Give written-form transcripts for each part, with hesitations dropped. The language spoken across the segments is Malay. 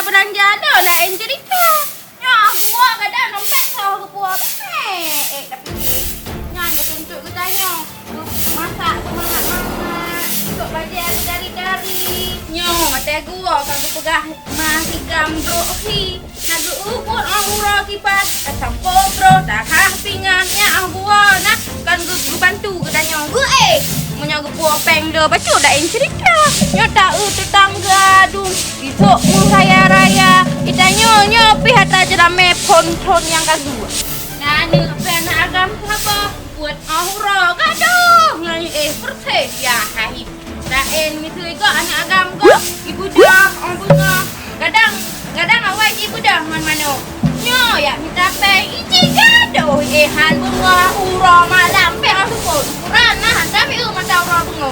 berang jada dah yang cerita. Ya, gua kadang nombak kau ke puak. Tapi nyan ketentuk ke tanya. Masak semangat-mangat. Untuk baju aku dari-dari. Nyo, mata gua kan aku pegah masih gambro hi. Nagu ukut orang kipas. Sampo bro, dah kah pingannya gua nah. Kan gua bantu ke tanya gua menyaga puak peng dah baca dah yang cerita. Nyo tak tetangga dung. Isok mu raya-raya. Kita nyo pi hata jerame pon-pon yang kedua. Nah, ni pena agam apa? Buat aura gaduh. Nyanyi persis ya hai. Daen misui ko anak agam ko. Ibu dah bunga. Kadang awak ibu dah man-mano. Nyo ya minta peng iji gaduh. Han bunga ura malam peng aku pun. Ukuran nah tapi mata ura bunga.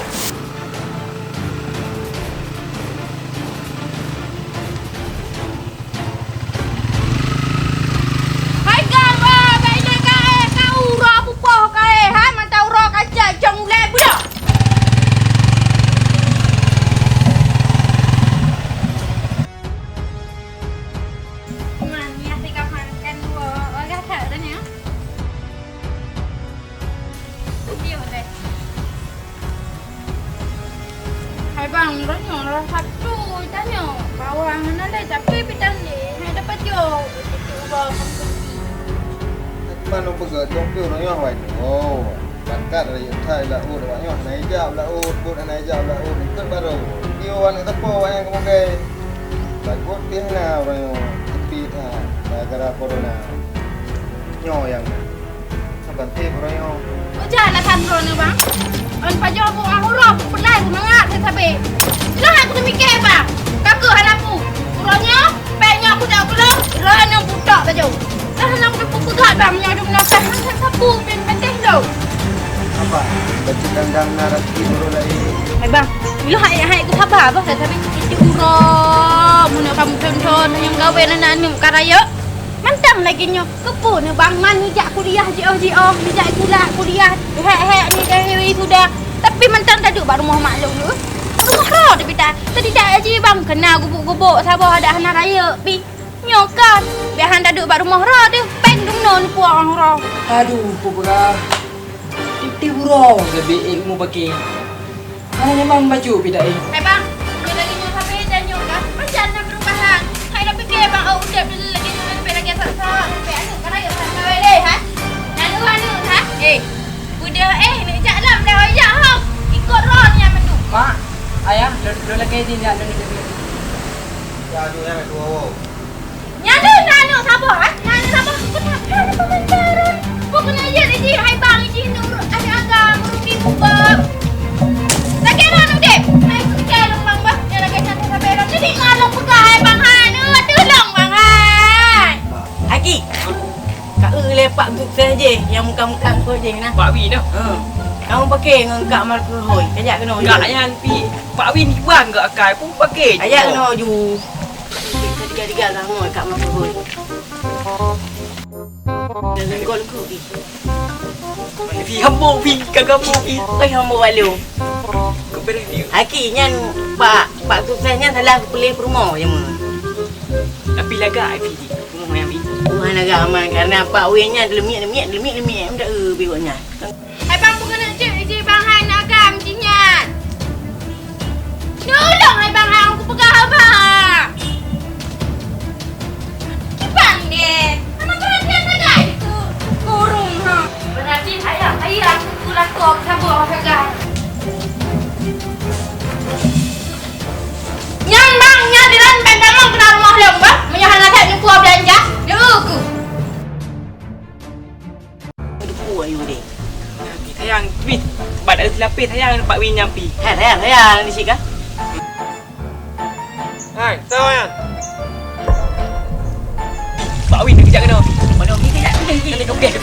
Hai bang, ronyo satu tanya bawang mana le tapi bidang ni hai dapat jo. Mana pegat jompi ronyo hoài. Oh, berkat dari Thai lah ronyo naik jauh lah buat naik jauh lah ikut baru. Kiwan kita po yang kamu ke. Bagus pihna ronyo tepi tha gara corona. Nyo yang saban ti ronyo. Jangan lah ronyo bang. On pajo aku ahurop pelai semangat saya sabe. Lah aku mikir bang. Kakak hadapu. Ronyo penyo aku dah belum. Ronyo budak baju. Dah nak aku pegat bang nya ada nak sapu pen penting tu. Apa? Baca dandang narasi dulu lagi. Hai bang, lu hai aku sabar bah saya sabe itu uro. Mun kamu tonton yang gawe anak-anak karaya. Mantap lagi nyo. Kepo ni bang man hijak kuliah jio hijak kuliah hek ni dah sudah. Tapi mantap tak duk baru rumah maklum tu. Rumah kau tapi tak. Tadi tak aje bang kena gubuk-gubuk sabar ada anak raya pi. Nyo kan. Biar hang tak duk baru rumah ra tu. Peng dum non puang ra. Aduh, pura. Itu bro, lebih ilmu bagi. Mana memang baju bidai. Hai bang, ni lagi nyo sampai dan nyo kan. Macam nak perubahan. Hai dah fikir bang oh udah lagi lagi sak-sak. Sampai anu kan ayo sampai deh ha. Anu ha. Budak nak jalan dah ajak hang. Ikut ron yang mendu. Mak, ayah, lo lagi di nak lo ni. Ya tu yang dua. Nyala nanu sabar ah. Nanu sabar. Kenapa pementaran? Pokoknya je lagi hai bang izin nur ada agam rugi kubang. Lagi anu deh. Hai fikir bang bah. Dia lagi santai sampai ron. Jadi ngalong pegah hai bang han. Tolong bang han. Aki. Kak lepak tu saja yang muka-muka kau je nah. Pak Win tu. Kamu pakai dengan Kak Marco Hoi. Ajak kena ju. Kak yang pi. Pak Win ni buang ke akai pun pakai. Ajak kena ju. Tiga-tiga lah mau Kak Marco Hoi. Dan gol kau ni. Pi hambung pi kamu pi. Kau yang mau walu. Kau berani. Aki nyan Pak suksesnya salah pilih rumah je mu. Tapi laga pi di rumah yang pi. Tuhan agak aman karena Pak Win nya lemik minta biwanya. Hai bang bukan nak je bang han agam jinyan. Tolong hai bang han aku pegang abang. Bang deh. Anak perhatian saja itu. Kurung ha. Berarti ayah aku lakop sabar saja. Nyang bang nya diran pendalang kena rumah long bang. Menyahan atas ni kuah belanja. Dia aku. Buat you deh. Sayang pi. Badak selapis sayang Pak Win yang pi. Hai di sini kan? Hai, tahu ya? Pak Win kejap kena. Mana pi kejap. Nanti kau pergi.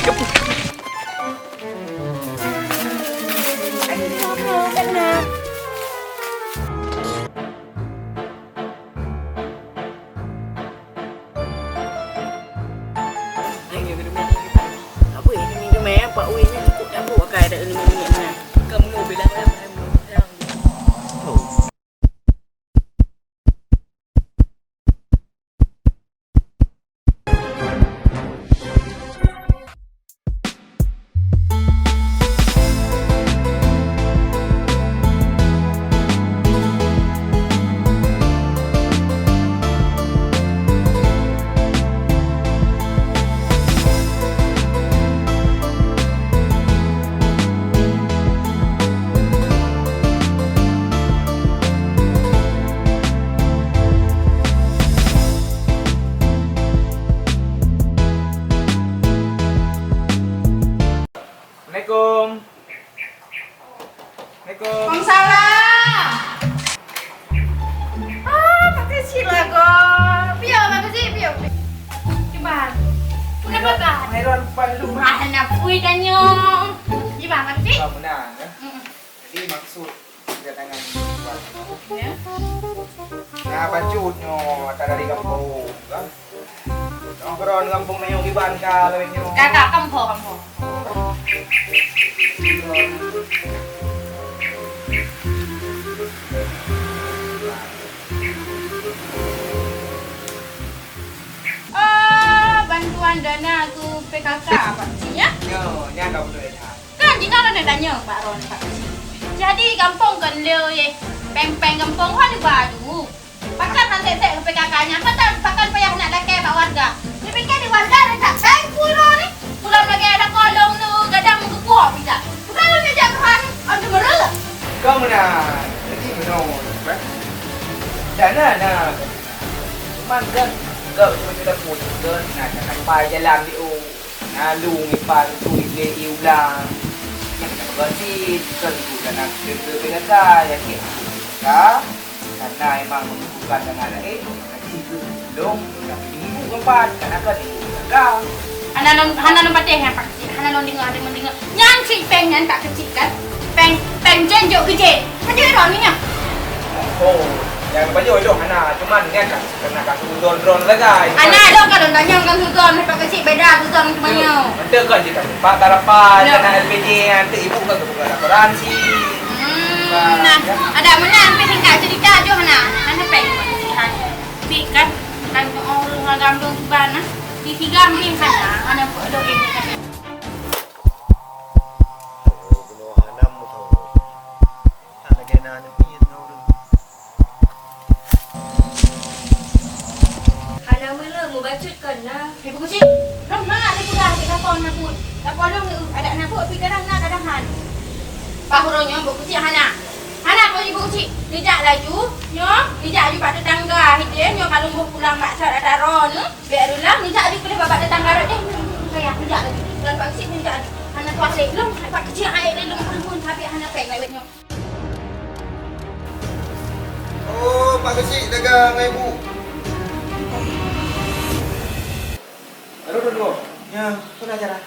heran pada lu. Mana pui dan nyong. Gimana sih? Kamu menang ya. Jadi maksud kedatangan Ya. nah pancutnya dari kampung kan. Nongkrong kampung na yung iban ka lawin nyo. Kakak kampo. Bantuan dana ke PKK Pak Cik ya? Nyo, nya kau boleh tak. Kan jika ada tanya Pak Ron Pak Cik. Jadi kampung kan leo ye. Peng-peng kampung kan baju. Pakan nanti ke PKK-nya. Pakan payah nak laki Pak warga. Dia fikir di warga ada tak peng pula ni. Pulang lagi ada kolong tu gadang muka kuah bisa. Bukan lu ni jangan ada merela. Kau menang. Jadi menang. Dana na. Cuman kan kau cuma kita pun kan nak akan pai jalan di na lung ipan sulit le iulang. Berarti kan bukan nak PKK ya kira. Karena emang bukan dengan nanti itu dong minggu keempat karena kan enggak Hana patih yang Pak Cik. Hana dengar Yang si peng yang tak kecil kan. Peng jenjok gede. Macam mana ni nya? oh yang baju itu Hana cuman dia kan kena kasus drone lagi Anak dong kalau tanya kan tuton Pak Cik beda tuton cuma nyo. betul kan kita Pak Tarapan dan LPG nanti ibu kan kebuka asuransi. Nah, ada mana sampai tinggal cerita jo Hana peng Pak Cik Hana. Pikan kan orang gambung bana. Di tiga minggu Hana buat doa ini kan. Hana mula mau bacut kan nah. Hei Pak Cik, rom mana ni pula kita pon nak pun. Tak bolong ni ada nak buat pikiran nak kadang Han. Pahuronyo Pak Cik Hana. Hana kau ibu Cik, dijak laju, nyo, dijak laju pada tangga hideh, nyo kalau mau pulang mak sar ada ron, biar ulang dijak laju pada bapak tetangga ron deh. Kayak dijak laju. Bulan Pak Cik dijak laju. Hana tuas leh, lom Pak Cik air leh lom pun tapi Hana peng lewat nyo. Oh, Pak Kecik dagang ibu. Aduh. Ya, sudah cara.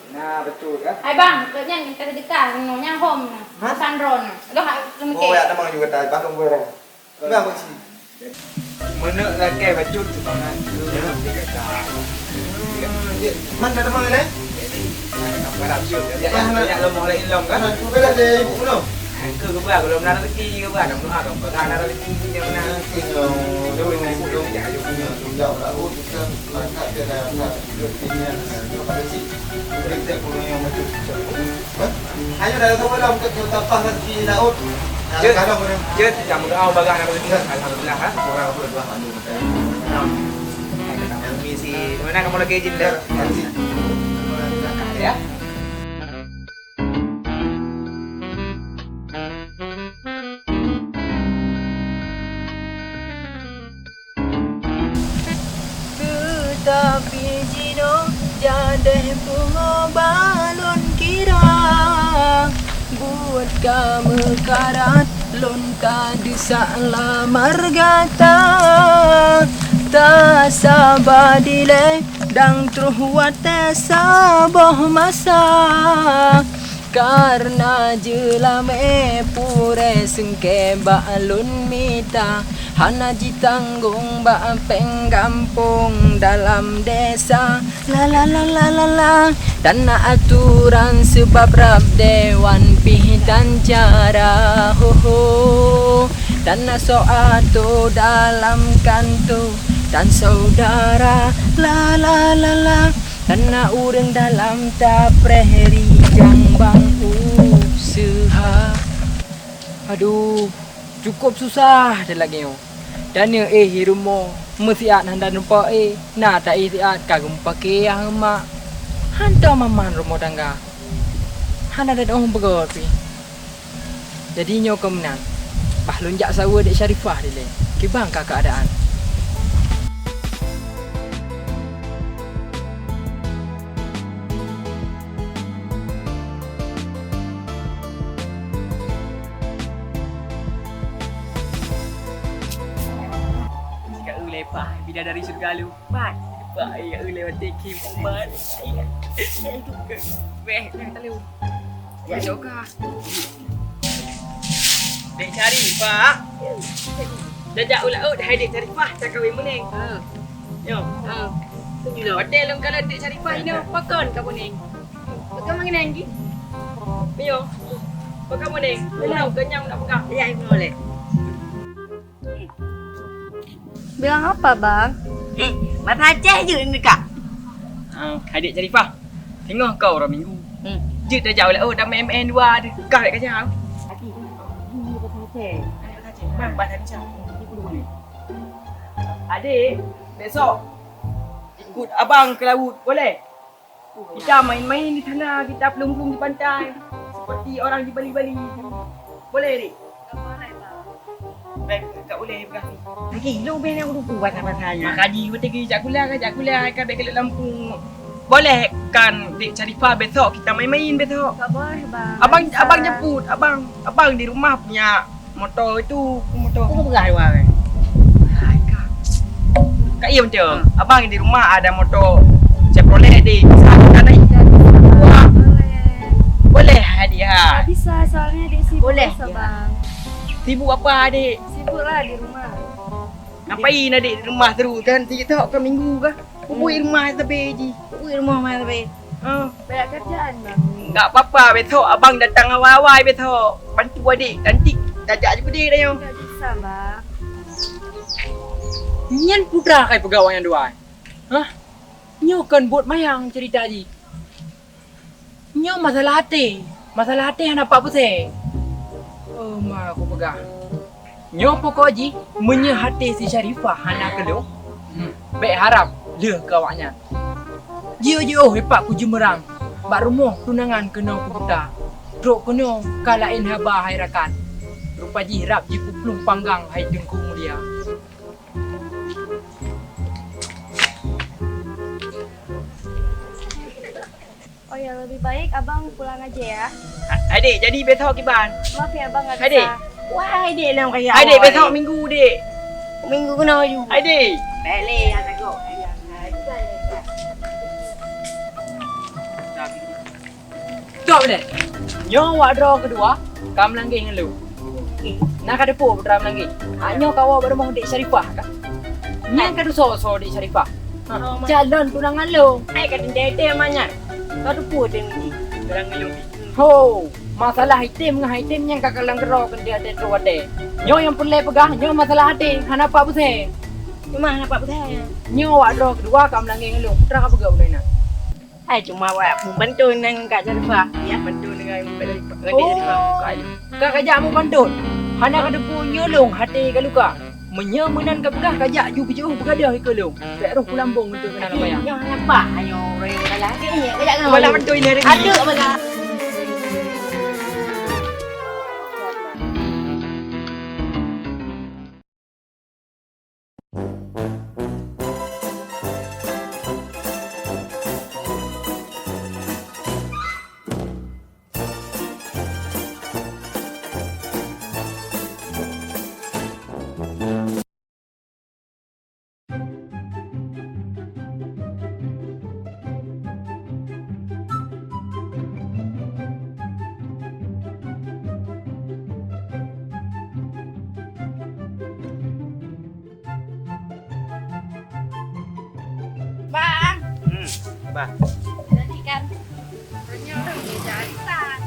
Nah, betul kan? Hai bang, kerja ni kita dekat nyonya home na. Masan ron. Dah lemke. Oh, ya namang juga tadi Pak Tunggu orang. Enggak Pak Kecik. Mana lagi bacut semangat tu yang tiga Man ada mana ni? Kalau bacut, ya lemah lain lom kan? Kan aku bela deh ibu no. Ke kebelah belum nak rezeki ke bah, nak doa ke pegang nak rezeki yang mana? Jauh lah, kita langkah ke dalam dunia. Pak Kecik, kita punya yang macam tu. Hanya dah tahu lah untuk tapah di laut. Kalau orang Je yang doa pegang nak rezeki alhamdulillah ha. orang berdua anu Misi mana kamu lagi izin dah? Ya. Tapi jino jadeh bunga balon kira buat kamu karat lonta desa lamar gata tak sabar dile dang terhuat sabah masa karena jelame pure sengke balon mita Hana ditanggung bapeng kampung dalam desa la la la la la la tanah aturan sebab rab dewan pih dan cara ho ho tanah soato dalam kanto dan saudara la la la la tanah urang dalam taprehri jang bang usaha aduh cukup susah dah lagi yo. Dan hirumo mesiat handa numpa na ta tiat kagum pake yang mak handa maman rumah tangga handa ada orang begot pi jadi nyo kemenan bah lunjak sawa dek Syarifah dile kibang ka keadaan Lepas bidadari surga lu. Mat. Baik, lewat tiki buat. Weh, tak lewat. Ya, juga. Dek cari, Pak. Jajak ulat dah dek cari Pak, tak kahwin meneng. Yo. Hotel long kalau dek cari Pak ini, pakon kamu neng. Pakon mang neng gi. Yo. Pakon meneng. Belau kenyang nak pegang. Ya, boleh. Bilang apa, Bang? Mata Aceh je ni kak. Adik Syarifah. Tengok kau orang minggu. Jut dah jauh lah. Oh, dah main dua ada. Kau nak kacau. Adik. Ini pasal Aceh. Adik Aceh. Bang, badan macam. Adik, besok ikut abang ke laut. Boleh? Kita main-main di sana. Kita pelung-pelung di pantai. Seperti orang di Bali-Bali. Boleh, Adik? Baik, tak boleh pegang. Lagi lu ben aku lupa buat pasal-pasalnya. Kaji betul ke jak kuliah kan baik ke Lampung. Boleh kan Dek Syarifah besok kita main-main besok. Tak boleh, Bang. Abang jemput, abang di rumah punya motor itu, motor. Kau pegang dua kan? Kak iya macam. Abang di rumah ada motor Chevrolet Dik. Saya naik. Boleh hadiah. Tak bisa, soalnya dia sibuk. Boleh, biasa, ya. Bang. Sibuk apa Adik? Sibuk lah di rumah. Ngapain Adik di rumah terus kan? TikTok ke minggu ke? Pupui rumah tapi je. Pupui rumah mana tapi. Banyak kerjaan, Bang. Enggak apa-apa besok abang datang awal-awal besok. Bantu adik nanti jajak je pedih dah yo. Tak bisa, Bang. Nyan putra kai pegawai yang dua. Hah? Nyo kan buat mayang cerita ji. Nyo masalah hati hana apa se. Oh ma aku pegang. Nyo pokok ji menyehati si Syarifah hana kelo. Baik harap dia kawaknya. Jio hepat ku jemerang. Bak rumah tunangan kena ku buta. Truk kena kalain haba hai rakan. Rupa ji rap ji ku plung panggang hai dengku mulia. Oh ya, lebih baik Abang pulang aja ya. Adik jadi besok kiban. Maaf ya, Bang, nggak Adik. bisa. Wah adik nak kaya. Adik besok minggu dik. Minggu kena you. Adik. Balik yang takut. Stop deh. Nyo wak draw kedua, kam langgi dengan lu. Nak ada po putra langgi. Nyo kawa berumah Dek Syarifah kan? Nyan kadu so Dek Syarifah. Jalan tunangan lu. Ai kata dede manya. Kau tu pun ni. Berang lu. Ho, masalah item dengan item yang kakak lang draw kan dia ada draw ada. Nyo yang perlu pegang, nyo masalah hati, hana apa buse. Cuma apa betul? Nyo wak draw kedua kam langgi dengan lu. Putra ka pegau boleh nak. Ai cuma awak membantu dengan Kak Syarifah. Ya, bantu dengan Adik Syarifah. Kak kajak mu bantu. Hana kada punya long hati ka luka. Menyemenan ka pegah kajak ju bijauh begadah ke long. Tak roh pulambung untuk kena bayar. Yang apa? Ayo reo lelaki ni. Kajak kan. Wala bantu ini hari ni. Ada apa? Bang, Apa? jadi kan punya orang dia cari tan.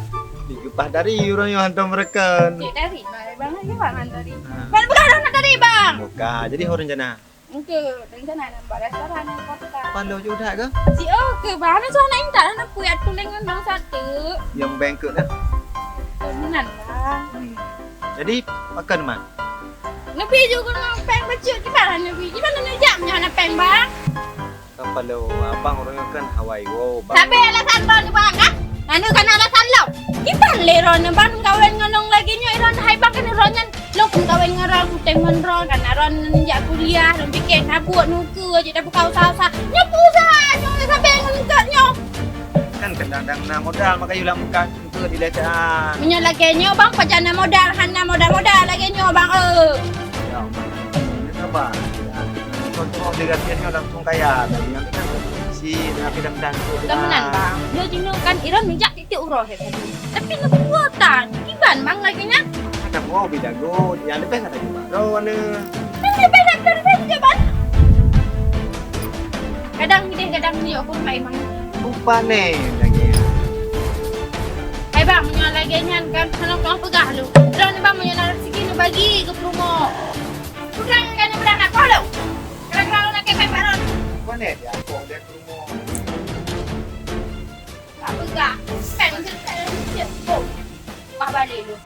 Digepah dari orang yang hantar mereka. Cik dari, bang aja bang antari. Nah. Bang bukan orang dari bang. Muka, jadi orang jana. Enggak, rencana nampak restoran yang kota. Palau juga ke? Si oke, bang ada soal lain tak nak kuyat tulengan dong satu. Yang bengkok dah. Benar bang. Jadi makan mana? Nabi juga ngepeng baju gimana nabi? Gimana nih jamnya nak peng bang? Kalau abang orang yang kan Hawaii, wow. Sabi alasan bang bang kan? Anu kan alasan lo. Gimana leron bang kawin ngonong lagi nyo iron hai bang kan ironyan lo pun kawin ngeron kuteng menron kan aron njak kuliah lo bikin habuk nuku aja dah buka usaha nyopu usaha nyo sampai ngengkat nyo. Kan kadang-kadang nak modal maka yulang muka untuk dilecaan. Menyo lagi nyo bang pajana modal hana modal lagi nyo bang Ya, ini sabar. contoh dirasiannya langsung kayak tadi yang kan si dan Temenan bang, dia tinggal kan Iran minjak titik uroh ya tadi. Tapi nak buatan, kiban bang lagi nya. ada mau bidago yang lebih ada juga ane Nanti beda dari jaban. Kadang ni aku main bang. lupa nih lagi Hai bang, menyoal lagi nyan kan, kalau pegah lu. Terus ni bang menyoal rezeki ni bagi ke promo. Bukan kan yang beranak kau lu. Kalau nak kepek baron. lupa nih ya kok dia rumah Tak pegah. Kan cerita oh. Wah balik lu.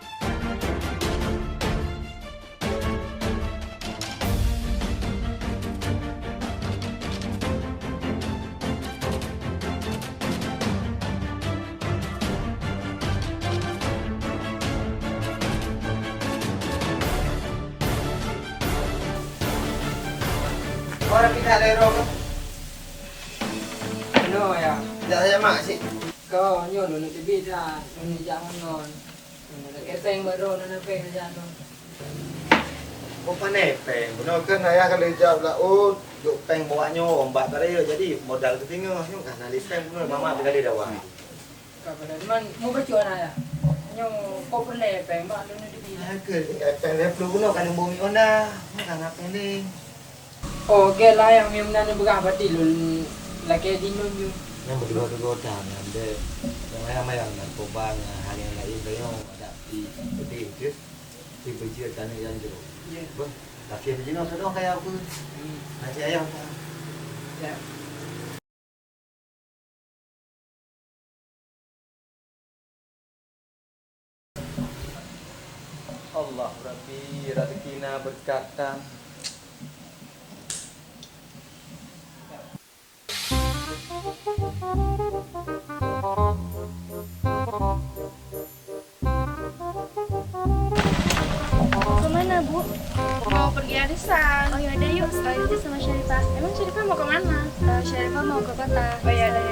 orang kita ada rokok Ano ya? saya mak sih Kau nyo no bisa, ni jangan non. Kepeng baru na peng jano. lupa nih peng bener kan ayah kalau jawab lah oh duk peng bawanya ombak tadi jadi modal ketinggal yuk kan ali peng bener mama bila dia dawang Kapada man mo ba chuan ya? Nyo ko pun le peng ba no di bisa. ke peng dia perlu bener kan yang bumi ona kan ngapain nih Oh, ke la yang mi mna no buka pati lun la ke di no yu. yang berdua-dua dan ada yang yang narkoba hal yang lain kayak ada di itu di bejir dan yang jero bah laki begini sedang kayak aku nasi ayam Ya. Allah Rabbi rezekina berkata Kemana bu? Mau pergi arisan. Oh ya udah yuk, sekali aja sama Syarifah. Emang Syarifah mau kemana? Syarifah mau ke kota. Oh ya udah.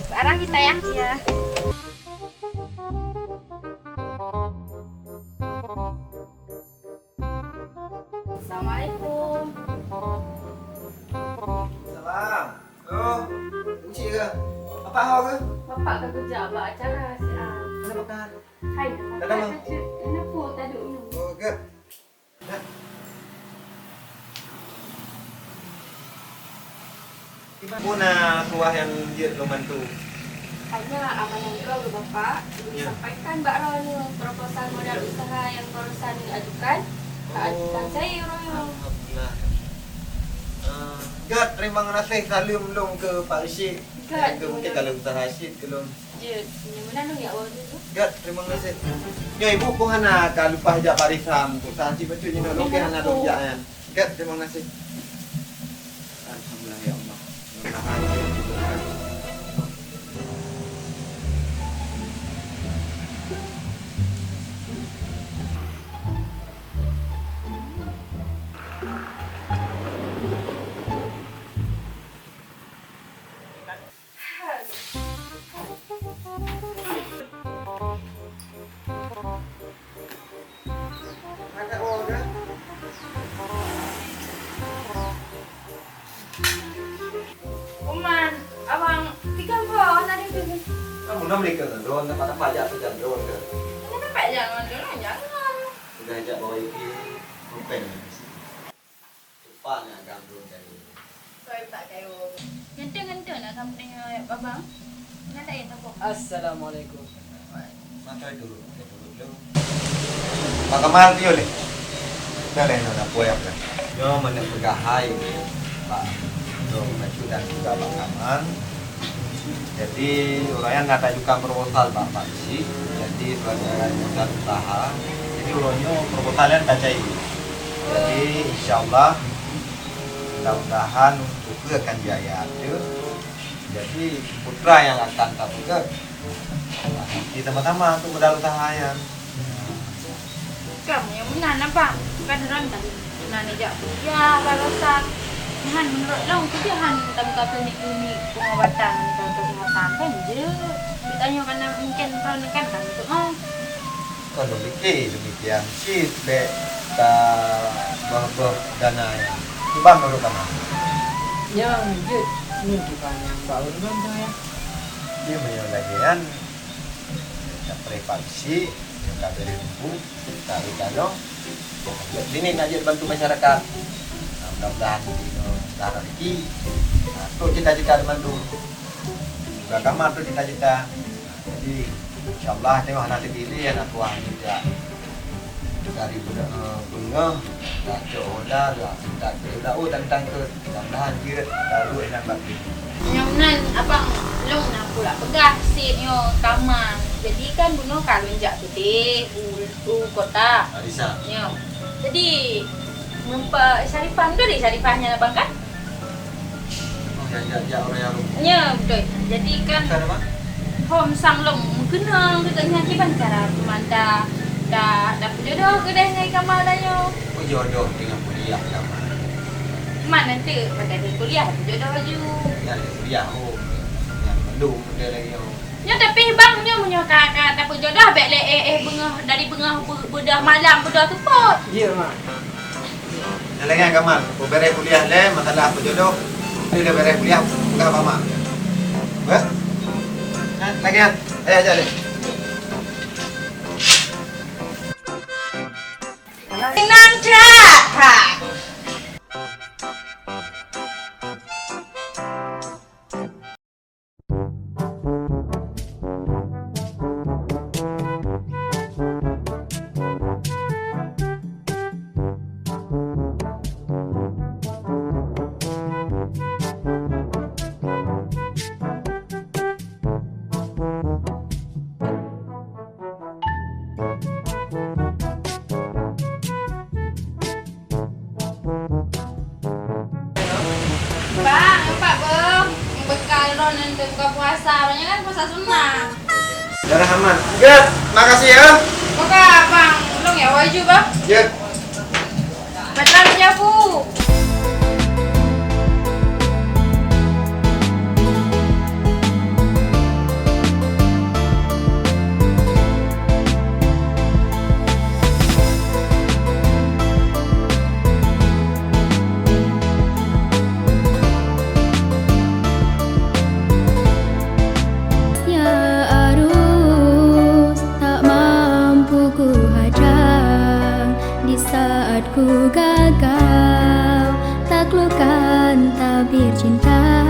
Sekarang kita ya. Iya. Assalamualaikum. salam oh uci ke apa hal ke Bapak ke kerja buat acara si A. mana makan Hai. Dadah, Bang. Kenapa tadi minum? oh ke Gimana kuah yang dia lumayan tu? Hanya amanah kau Bapak Ya. sampaikan Mbak Ronu proposal modal usaha yang barusan diajukan. Ajukan saya Royo. Alhamdulillah. Gad, terima kasih salam dong ke Pak Rashid. Gad, Ke mungkin kalau usaha Rashid ke dong. Je, yang mana dong ya awal tu? Gad, terima kasih. Ya ibu ko hana ka lupa ja parisam ko sa si betul ni no ke hana dong jaan. Gad, terima kasih. Alhamdulillah ya Allah. Ada order? Uman, abang tiga buah tadi tu. Kamu nak beli ke drone tempat pajak tu jangan drone ke. Kenapa tak jangan jangan. Sudah ajak bawa iki rupen. Lupa nak agak drone tadi. Kau tak kayu. Ngente nak kamu dengan abang. Nak tak itu kok. Assalamualaikum. Makai dulu, dulu. Pak Kamal tu le. Dah le nak poyak dah. Yo mana pegahai Pak. Yo maju dan juga Pak Kamal. Jadi orang yang nak ajukan proposal Pak Isi. Jadi sebagai modal usaha. Jadi orangnya proposalnya kacai. Jadi insyaallah mudah-mudahan untuk akan jaya tu. Jadi putra yang akan tahu di teman-teman untuk modal usaha yang Kamu yang mana bang? Kan orang tadi. Nani jak. Ya barusan. Han menurut long tu dia han tempat klinik pengobatan atau kesehatan kan je. Ditanya kan mungkin tahun ni kan untuk mau. kalau demikian si be bahwa dana yang Bang dulu kamu. Yang jut ni kifanya baru belum ya. Dia menyolagian prepaksi juga dari ibu dari kalong. Ini ngajak bantu masyarakat. Nah, mudah-mudahan sekarang ini tuh cita-cita di Bandung. Juga kamar tuh cita-cita. Jadi insyaallah tengok nanti pilih anak tuan juga dari bunga kacau oda tak udah tentang ke tambahan jirat baru enak bagi. Yang nan abang long nak pula pegah sit yo kamar. Jadi kan bunuh kalau jak gede kota. Arisa. Yo. Jadi mempa Syarifah tu deh Syarifahnya abang kan? Oh ya orang yang Ya betul. Jadi kan apa? home sang long kenal katanya kiban cara pemanda dah jodoh kedai ngai kamar dah yo. Oh jodoh dengan kuliah sama. Mana nanti pada kuliah jodoh baju. Ya kuliah yang Bandung dia lagi Nya tapi bang nya punya kakak tak jodoh abek le bengah dari bengah bedah malam bedah tepot. Ya mak. Dalangan kamar, aku beres kuliah le masalah apa jodoh. Dia dah beres kuliah bukan apa mak. Bah? Lagi kan? Aja deh. Nang ha. Bang, Pak Bang, bekal ron untuk buka puasa, banyak kan puasa sunnah. Darah aman. Good, makasih ya. Buka bang, belum ya waju bang. Good. Betul nyabu. Ku gagal taklukkan tabir cinta.